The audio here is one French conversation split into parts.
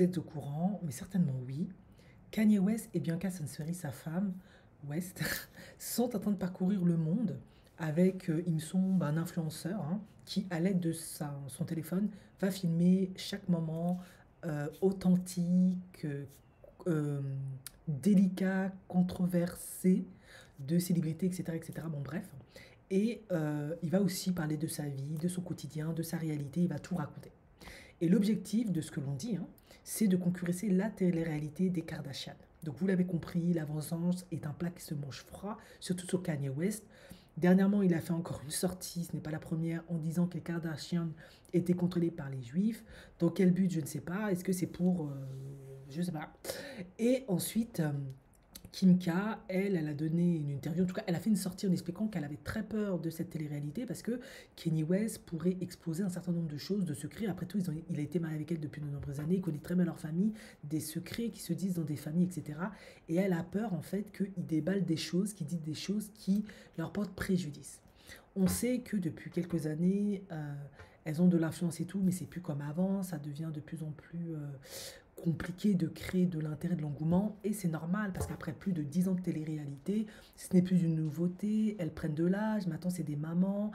Vous êtes au courant, mais certainement oui. Kanye West et Bianca Censori, sa femme, West, sont en train de parcourir le monde avec, il me semble, un influenceur hein, qui, à l'aide de son téléphone, va filmer chaque moment authentique, euh, délicat, controversé de célébrités, etc., etc. Bon, bref. Et il va aussi parler de sa vie, de son quotidien, de sa réalité, il va tout raconter. Et l'objectif de ce que l'on dit, hein, c'est de concurrencer la télé-réalité des Kardashians. Donc vous l'avez compris, la vengeance est un plat qui se mange froid, surtout sur Kanye West. Dernièrement, il a fait encore une sortie, ce n'est pas la première, en disant que les Kardashians étaient contrôlés par les Juifs. Dans quel but, je ne sais pas. Est-ce que c'est pour... je ne sais pas. Et ensuite, Kim K, elle a donné une interview, en tout cas, elle a fait une sortie en expliquant qu'elle avait très peur de cette télé-réalité parce que Kanye West pourrait exposer un certain nombre de choses, de secrets. Après tout, il a été marié avec elle depuis de nombreuses années, il connaît très bien leur famille, des secrets qui se disent dans des familles, etc. Et elle a peur, en fait, qu'il déballe des choses, qu'il dise des choses qui leur portent préjudice. On sait que depuis quelques années, elles ont de l'influence et tout, mais c'est plus comme avant, ça devient de plus en plus compliqué de créer de l'intérêt, de l'engouement, et c'est normal, parce qu'après plus de 10 ans de télé-réalité, ce n'est plus une nouveauté, elles prennent de l'âge, maintenant c'est des mamans,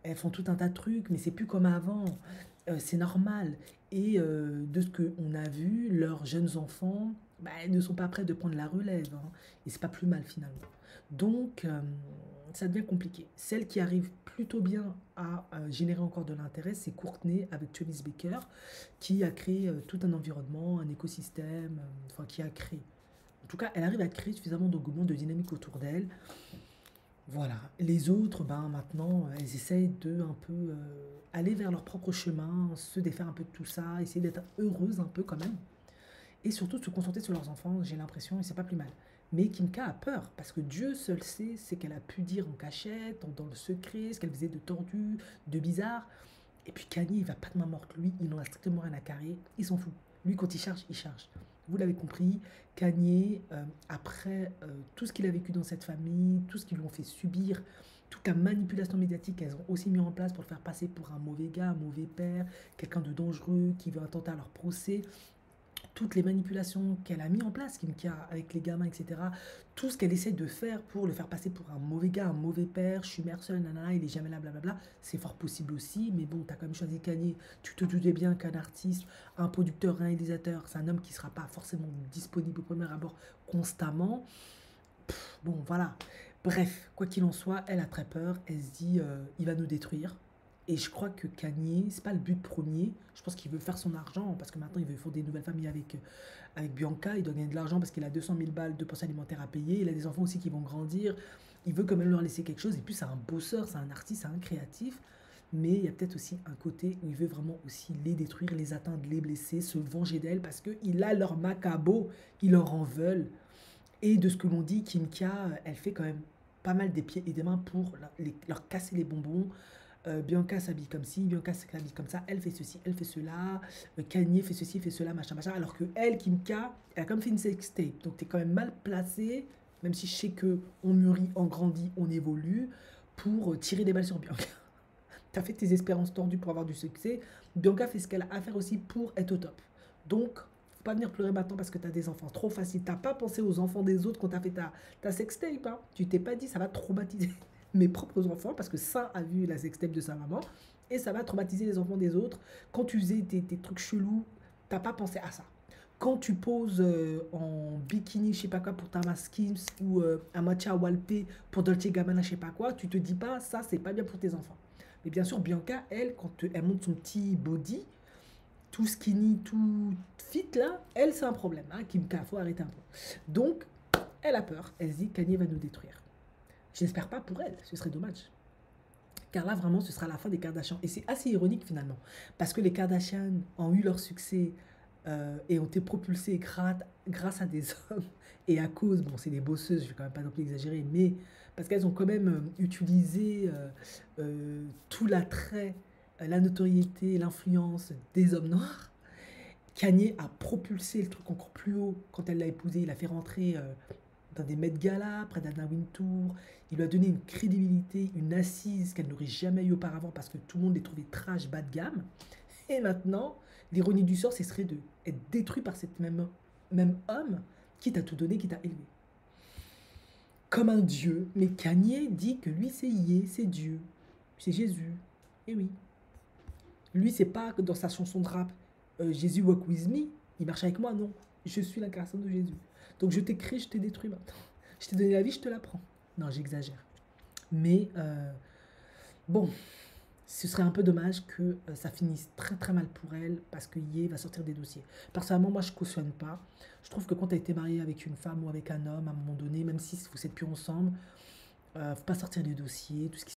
elles font tout un tas de trucs, mais c'est plus comme avant, c'est normal. Et de ce qu'on a vu, leurs jeunes enfants, bah, ils ne sont pas prêts de prendre la relève, hein, et c'est pas plus mal finalement. Donc, ça devient compliqué. Celle qui arrive plutôt bien à générer encore de l'intérêt, c'est Courtney avec Travis Baker, qui a créé tout un environnement, un écosystème, enfin qui a créé. En tout cas, elle arrive à créer suffisamment d'engouement, de dynamique autour d'elle. Voilà. Les autres, ben maintenant, elles essayent de un peu aller vers leur propre chemin, se défaire un peu de tout ça, essayer d'être heureuses un peu quand même. Et surtout de se concentrer sur leurs enfants, j'ai l'impression, et c'est pas plus mal. Mais Kimka a peur, parce que Dieu seul sait ce qu'elle a pu dire en cachette, dans le secret, ce qu'elle faisait de tordu, de bizarre. Et puis Kanye, il va pas de main morte. Lui, il n'en a strictement rien à carrer. Il s'en fout. Lui, quand il charge, il charge. Vous l'avez compris, Kanye, après tout ce qu'il a vécu dans cette famille, tout ce qu'ils lui ont fait subir, toute la manipulation médiatique qu'elles ont aussi mis en place pour le faire passer pour un mauvais gars, un mauvais père, quelqu'un de dangereux qui veut attenter à leur procès, toutes les manipulations qu'elle a mis en place, Kimka, avec les gamins, etc. Tout ce qu'elle essaie de faire pour le faire passer pour un mauvais gars, un mauvais père, je suis mère seule, nanana, il est jamais là, blablabla. C'est fort possible aussi, mais bon, t'as quand même choisi Kanye. Tu te doutais bien qu'un artiste, un producteur, un réalisateur, c'est un homme qui sera pas forcément disponible au premier abord constamment. Bon, voilà. Bref, quoi qu'il en soit, elle a très peur. Elle se dit, il va nous détruire. Et je crois que Kanye, c'est pas le but premier. Je pense qu'il veut faire son argent parce que maintenant il veut fonder des nouvelles familles avec Bianca. Il doit gagner de l'argent parce qu'il a 200 000 balles de pension alimentaire à payer. Il a des enfants aussi qui vont grandir. Il veut quand même leur laisser quelque chose. Et puis c'est un bosseur, c'est un artiste, c'est un créatif. Mais il y a peut-être aussi un côté où il veut vraiment aussi les détruire, les atteindre, les blesser, se venger d'elles parce qu'il a leur macabo, ils leur en veulent. Et de ce que l'on dit, Kimka, elle fait quand même pas mal des pieds et des mains pour leur casser les bonbons. Bianca s'habille comme ci, Bianca s'habille comme ça, elle fait ceci, elle fait cela, Kanye fait ceci, fait cela, machin, machin. Alors que elle, Kimka, elle a comme fait une sextape. Donc t'es quand même mal placé, même si je sais que on mûrit, on grandit, on évolue, pour tirer des balles sur Bianca. T'as fait tes espérances tordues pour avoir du succès. Bianca fait ce qu'elle a à faire aussi pour être au top. Donc, faut pas venir pleurer maintenant parce que t'as des enfants. Trop facile. T'as pas pensé aux enfants des autres quand t'as fait ta sextape. Hein. Tu t'es pas dit ça va traumatiser mes propres enfants parce que ça a vu la sextape de sa maman et ça va traumatiser les enfants des autres. Quand tu faisais tes trucs chelous, t'as pas pensé à ça. Quand tu poses en bikini, je sais pas quoi, pour ta Skims ou un matcha walpé pour Dolce Gabbana, je sais pas quoi, tu te dis pas ça, c'est pas bien pour tes enfants. Mais bien sûr, Bianca, elle, quand elle monte son petit body, tout skinny, tout fit là, elle, c'est un problème. Hein, Kimka, faut arrêter un peu. Donc, elle a peur. Elle se dit, Kanye va nous détruire. J'espère pas pour elle, ce serait dommage. Car là, vraiment, ce sera la fin des Kardashians. Et c'est assez ironique finalement. Parce que les Kardashians ont eu leur succès et ont été propulsés grâce à des hommes. Et à cause, bon, c'est des bosseuses, je vais quand même pas non plus exagérer, mais parce qu'elles ont quand même utilisé tout l'attrait, la notoriété, l'influence des hommes noirs. Kanye a propulsé le truc encore plus haut quand elle l'a épousé. Il a fait rentrer dans des Met Gala, près d'Anna Wintour. Il lui a donné une crédibilité, une assise qu'elle n'aurait jamais eu auparavant parce que tout le monde les trouvait trash, bas de gamme. Et maintenant, L'ironie du sort, ce serait de être détruit par cette même homme qui t'a tout donné, qui t'a élevé. Comme un Dieu, mais Kanye dit que lui, c'est Yé, c'est Dieu, c'est Jésus. Et oui. Lui, c'est pas dans sa chanson de rap, Jésus walk with me, il marche avec moi, non. Je suis l'incarnation de Jésus. Donc je t'ai créé, je t'ai détruit maintenant. Je t'ai donné la vie, je te la prends. Non, j'exagère. Mais bon, ce serait un peu dommage que ça finisse très très mal pour elle parce que Ye va sortir des dossiers. Personnellement, moi je cautionne pas. Je trouve que quand tu as été marié avec une femme ou avec un homme, à un moment donné, même si vous n'êtes plus ensemble, faut pas sortir des dossiers, tout ce qui